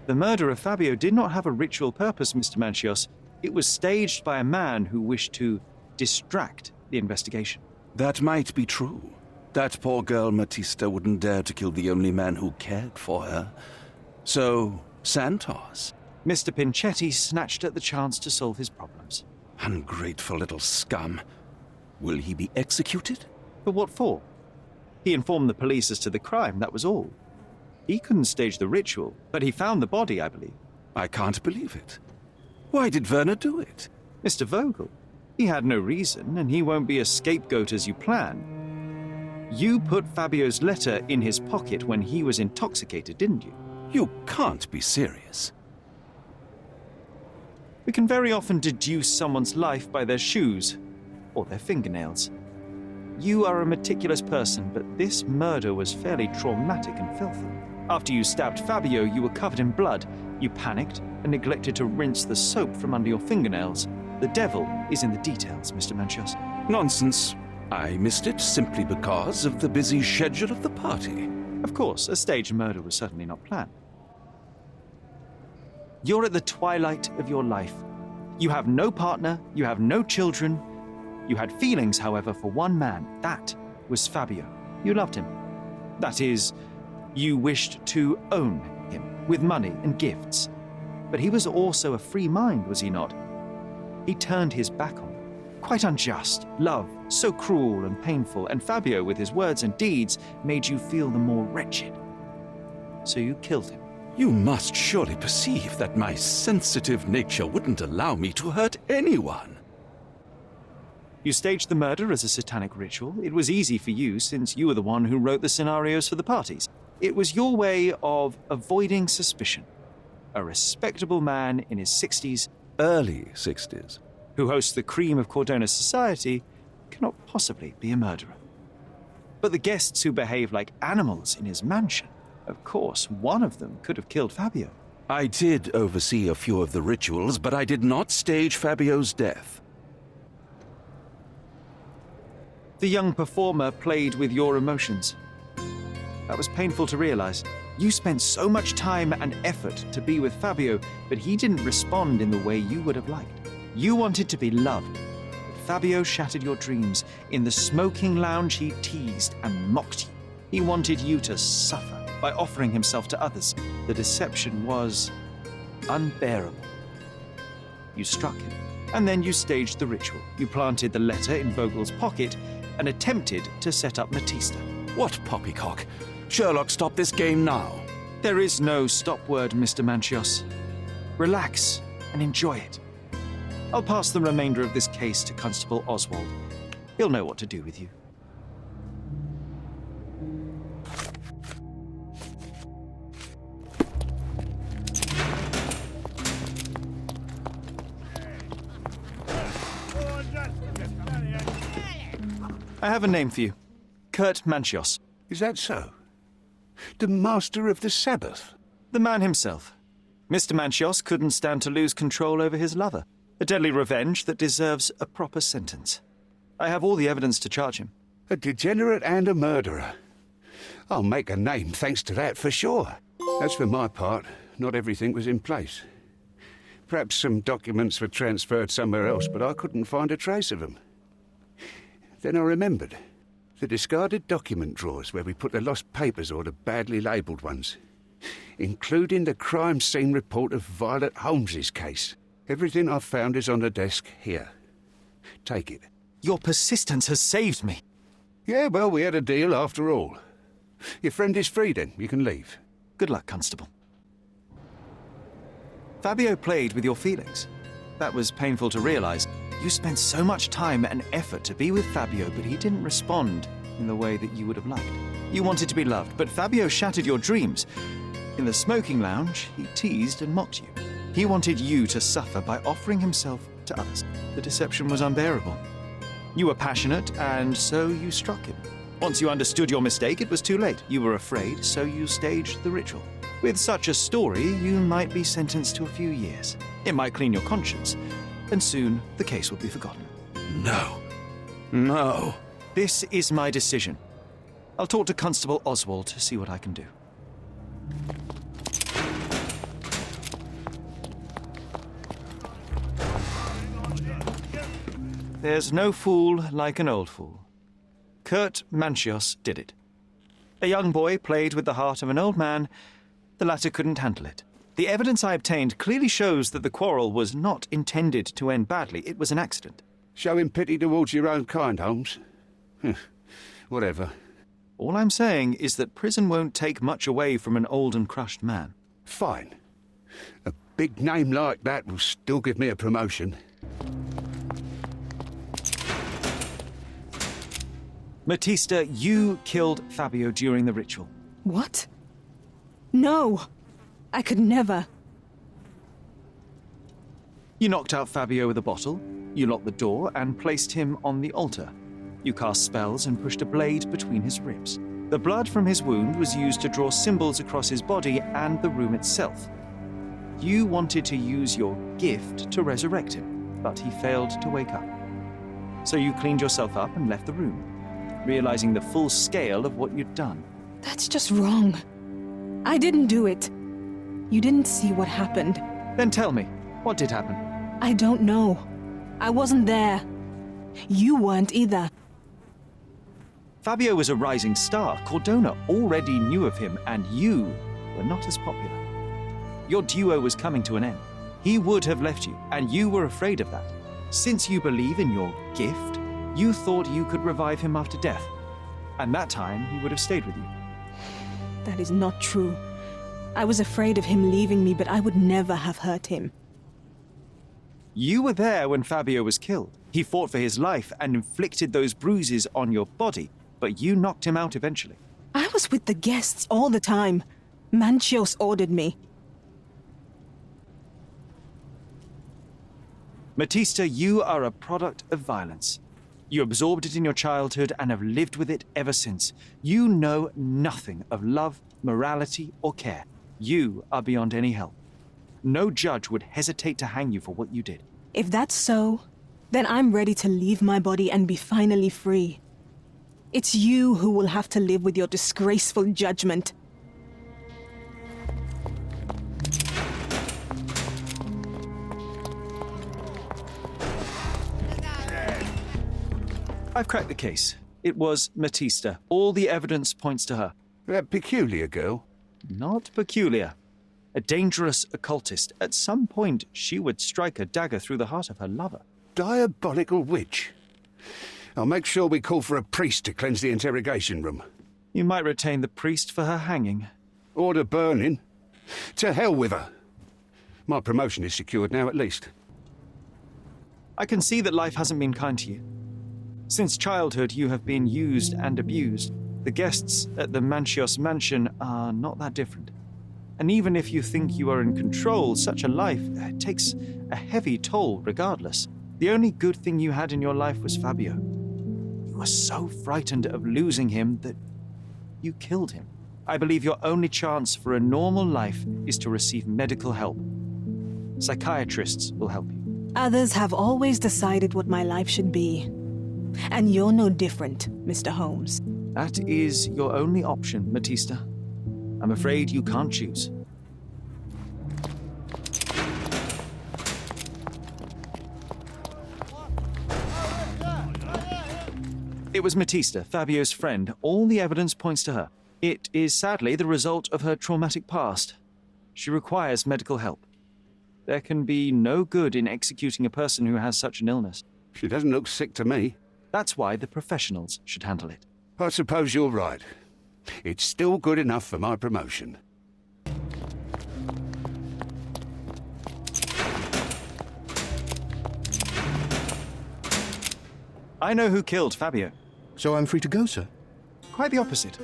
The murder of Fabio did not have a ritual purpose, Mr. Mancios. It was staged by a man who wished to distract the investigation. That might be true. That poor girl Matista wouldn't dare to kill the only man who cared for her. So, Santos. Mr. Pinchetti snatched at the chance to solve his problems. Ungrateful little scum. Will he be executed? But what for? He informed the police as to the crime, that was all. He couldn't stage the ritual, but he found the body, I believe. I can't believe it. Why did Werner do it? Mr. Vogel. He had no reason, and he won't be a scapegoat as you plan. You put Fabio's letter in his pocket when he was intoxicated, didn't you? You can't be serious. We can very often deduce someone's life by their shoes or their fingernails. You are a meticulous person, but this murder was fairly traumatic and filthy. After you stabbed Fabio, you were covered in blood. You panicked and neglected to rinse the soap from under your fingernails. The devil is in the details, Mr. Mancios. Nonsense. I missed it simply because of the busy schedule of the party. Of course, a staged murder was certainly not planned. You're at the twilight of your life. You have no partner, you have no children. You had feelings, however, for one man. That was Fabio. You loved him. That is, you wished to own him with money and gifts. But he was also a free mind, was he not? He turned his back on you. Quite unjust. Love, so cruel and painful, and Fabio, with his words and deeds, made you feel the more wretched. So you killed him. You must surely perceive that my sensitive nature wouldn't allow me to hurt anyone. You staged the murder as a satanic ritual. It was easy for you, since you were the one who wrote the scenarios for the parties. It was your way of avoiding suspicion. A respectable man in his 60s, Early 60s. who hosts the cream of Cordona's society, cannot possibly be a murderer. But the guests who behave like animals in his mansion, of course, one of them could have killed Fabio. I did oversee a few of the rituals, but I did not stage Fabio's death. The young performer played with your emotions. That was painful to realize. You spent so much time and effort to be with Fabio, but he didn't respond in the way you would have liked. You wanted to be loved, but Fabio shattered your dreams. In the smoking lounge, he teased and mocked you. He wanted you to suffer by offering himself to others. The deception was unbearable. You struck him, and then you staged the ritual. You planted the letter in Vogel's pocket and attempted to set up Matista. What poppycock? Sherlock, stop this game now. There is no stop word, Mr. Mancios. Relax and enjoy it. I'll pass the remainder of this case to Constable Oswald. He'll know what to do with you. I have a name for you. Kurt Mancios. Is that so? The master of the Sabbath? The man himself. Mr. Mancios couldn't stand to lose control over his lover. A deadly revenge that deserves a proper sentence. I have all the evidence to charge him. A degenerate and a murderer. I'll make a name thanks to that for sure. As for my part, not everything was in place. Perhaps some documents were transferred somewhere else, but I couldn't find a trace of them. Then I remembered. The discarded document drawers where we put the lost papers or the badly labelled ones. Including the crime scene report of Violet Holmes's case. Everything I've found is on the desk here. Take it. Your persistence has saved me. Yeah, well, we had a deal after all. Your friend is free then. You can leave. Good luck, Constable. Fabio played with your feelings. That was painful to realize. You spent so much time and effort to be with Fabio, but he didn't respond in the way that you would have liked. You wanted to be loved, but Fabio shattered your dreams. In the smoking lounge, he teased and mocked you. He wanted you to suffer by offering himself to others. The deception was unbearable. You were passionate, and so you struck him. Once you understood your mistake, it was too late. You were afraid, so you staged the ritual. With such a story, you might be sentenced to a few years. It might clean your conscience, and soon the case will be forgotten. No. No. This is my decision. I'll talk to Constable Oswald to see what I can do. There's no fool like an old fool. Kurt Mancios did it. A young boy played with the heart of an old man. The latter couldn't handle it. The evidence I obtained clearly shows that the quarrel was not intended to end badly. It was an accident. Showing pity towards your own kind, Holmes. Whatever. All I'm saying is that prison won't take much away from an old and crushed man. Fine. A big name like that will still give me a promotion. Matista, you killed Fabio during the ritual. What? No! I could never. You knocked out Fabio with a bottle, you locked the door and placed him on the altar. You cast spells and pushed a blade between his ribs. The blood from his wound was used to draw symbols across his body and the room itself. You wanted to use your gift to resurrect him, but he failed to wake up. So you cleaned yourself up and left the room, realizing the full scale of what you'd done. That's just wrong. I didn't do it. You didn't see what happened. Then tell me, what did happen? I don't know. I wasn't there. You weren't either. Fabio was a rising star. Cordona already knew of him, and you were not as popular. Your duo was coming to an end. He would have left you, and you were afraid of that. Since you believe in your gift, you thought you could revive him after death. And that time, he would have stayed with you. That is not true. I was afraid of him leaving me, but I would never have hurt him. You were there when Fabio was killed. He fought for his life and inflicted those bruises on your body, but you knocked him out eventually. I was with the guests all the time. Mancios ordered me. Matista, you are a product of violence. You absorbed it in your childhood and have lived with it ever since. You know nothing of love, morality, or care. You are beyond any help. No judge would hesitate to hang you for what you did. If that's so, then I'm ready to leave my body and be finally free. It's you who will have to live with your disgraceful judgment. I've cracked the case. It was Matista. All the evidence points to her. That peculiar girl? Not peculiar. A dangerous occultist. At some point, she would strike a dagger through the heart of her lover. Diabolical witch. I'll make sure we call for a priest to cleanse the interrogation room. You might retain the priest for her hanging. Order burning. To hell with her. My promotion is secured now, at least. I can see that life hasn't been kind to you. Since childhood, you have been used and abused. The guests at the Mancios mansion are not that different. And even if you think you are in control, such a life takes a heavy toll regardless. The only good thing you had in your life was Fabio. You were so frightened of losing him that you killed him. I believe your only chance for a normal life is to receive medical help. Psychiatrists will help you. Others have always decided what my life should be. And you're no different, Mr. Holmes. That is your only option, Matista. I'm afraid you can't choose. It was Matista, Fabio's friend. All the evidence points to her. It is sadly the result of her traumatic past. She requires medical help. There can be no good in executing a person who has such an illness. She doesn't look sick to me. That's why the professionals should handle it. I suppose you're right. It's still good enough for my promotion. I know who killed Fabio. So I'm free to go, sir? Quite the opposite.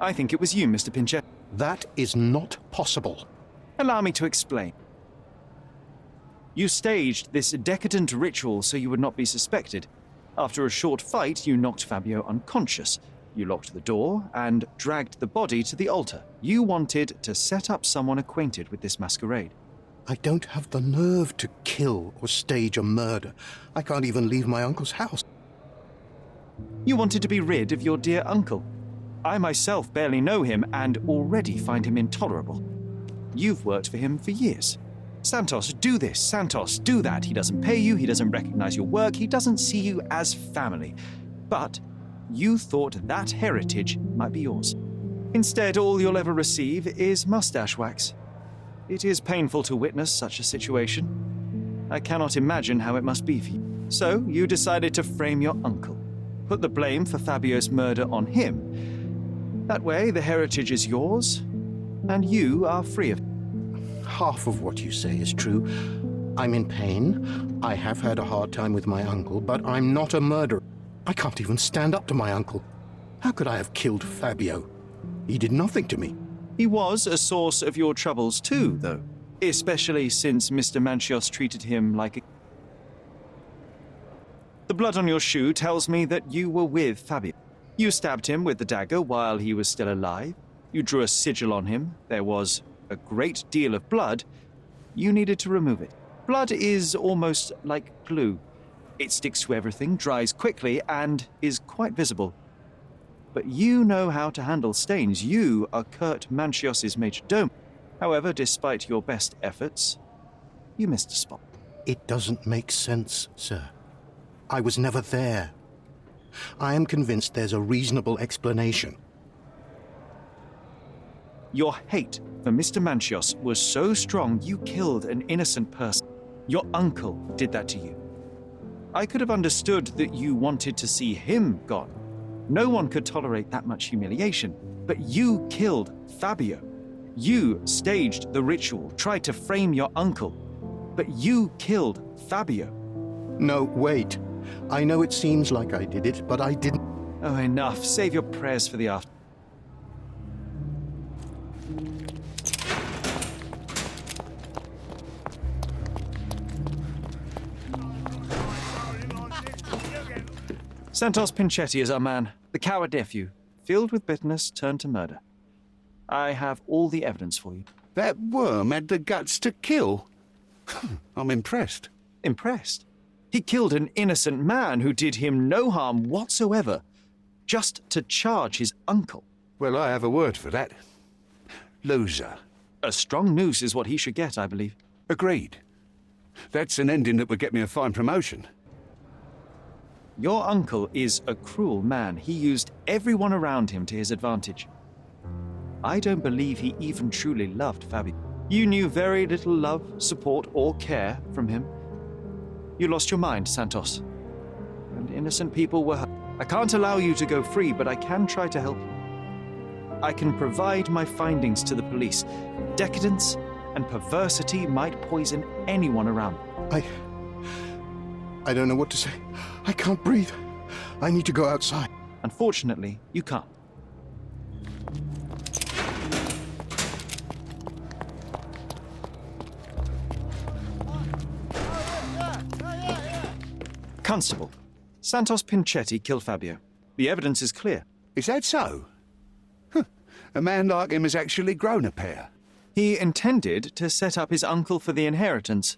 I think it was you, Mr. Pinchetti. That is not possible. Allow me to explain. You staged this decadent ritual so you would not be suspected. After a short fight, you knocked Fabio unconscious. You locked the door and dragged the body to the altar. You wanted to set up someone acquainted with this masquerade. I don't have the nerve to kill or stage a murder. I can't even leave my uncle's house. You wanted to be rid of your dear uncle. I myself barely know him and already find him intolerable. You've worked for him for years. Santos, do this. Santos, do that. He doesn't pay you. He doesn't recognize your work. He doesn't see you as family. But you thought that heritage might be yours. Instead, all you'll ever receive is mustache wax. It is painful to witness such a situation. I cannot imagine how it must be for you. So, you decided to frame your uncle. Put the blame for Fabio's murder on him. That way, the heritage is yours, and you are free of it. Half of what you say is true. I'm in pain. I have had a hard time with my uncle, but I'm not a murderer. I can't even stand up to my uncle. How could I have killed Fabio? He did nothing to me. He was a source of your troubles too, though. Especially since Mr. Mancios treated him like a... The blood on your shoe tells me that you were with Fabio. You stabbed him with the dagger while he was still alive. You drew a sigil on him. There was a great deal of blood. You needed to remove it. Blood is almost like glue. It sticks to everything, dries quickly, and is quite visible. But you know how to handle stains. You are Kurt Mancios' major domo. However, despite your best efforts, you missed a spot. It doesn't make sense, sir. I was never there. I am convinced there's a reasonable explanation. Your hate for Mr. Mancios was so strong you killed an innocent person. Your uncle did that to you. I could have understood that you wanted to see him gone. No one could tolerate that much humiliation. But you killed Fabio. You staged the ritual, tried to frame your uncle. But you killed Fabio. No, wait. I know it seems like I did it, but I didn't. Oh, enough. Save your prayers for the after. Santos Pinchetti is our man, the coward nephew, filled with bitterness, turned to murder. I have all the evidence for you. That worm had the guts to kill. I'm impressed. Impressed? He killed an innocent man who did him no harm whatsoever, just to charge his uncle. Well, I have a word for that. Loser. A strong noose is what he should get, I believe. Agreed. That's an ending that would get me a fine promotion. Your uncle is a cruel man. He used everyone around him to his advantage. I don't believe he even truly loved Fabio. You knew very little love, support, or care from him. You lost your mind, Santos. And innocent people were hurt. I can't allow you to go free, but I can try to help you. I can provide my findings to the police. Decadence and perversity might poison anyone around. I don't know what to say. I can't breathe. I need to go outside. Unfortunately, you can't. Constable, Santos Pinchetti killed Fabio. The evidence is clear. Is that so? A man like him has actually grown a pair. He intended to set up his uncle for the inheritance.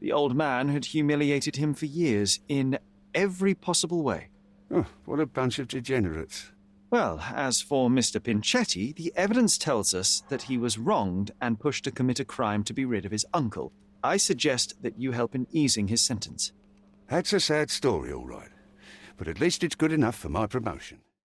The old man had humiliated him for years in every possible way. Oh, what a bunch of degenerates. Well, as for Mr. Pinchetti, the evidence tells us that he was wronged and pushed to commit a crime to be rid of his uncle. I suggest that you help in easing his sentence. That's a sad story, all right. But at least it's good enough for my promotion.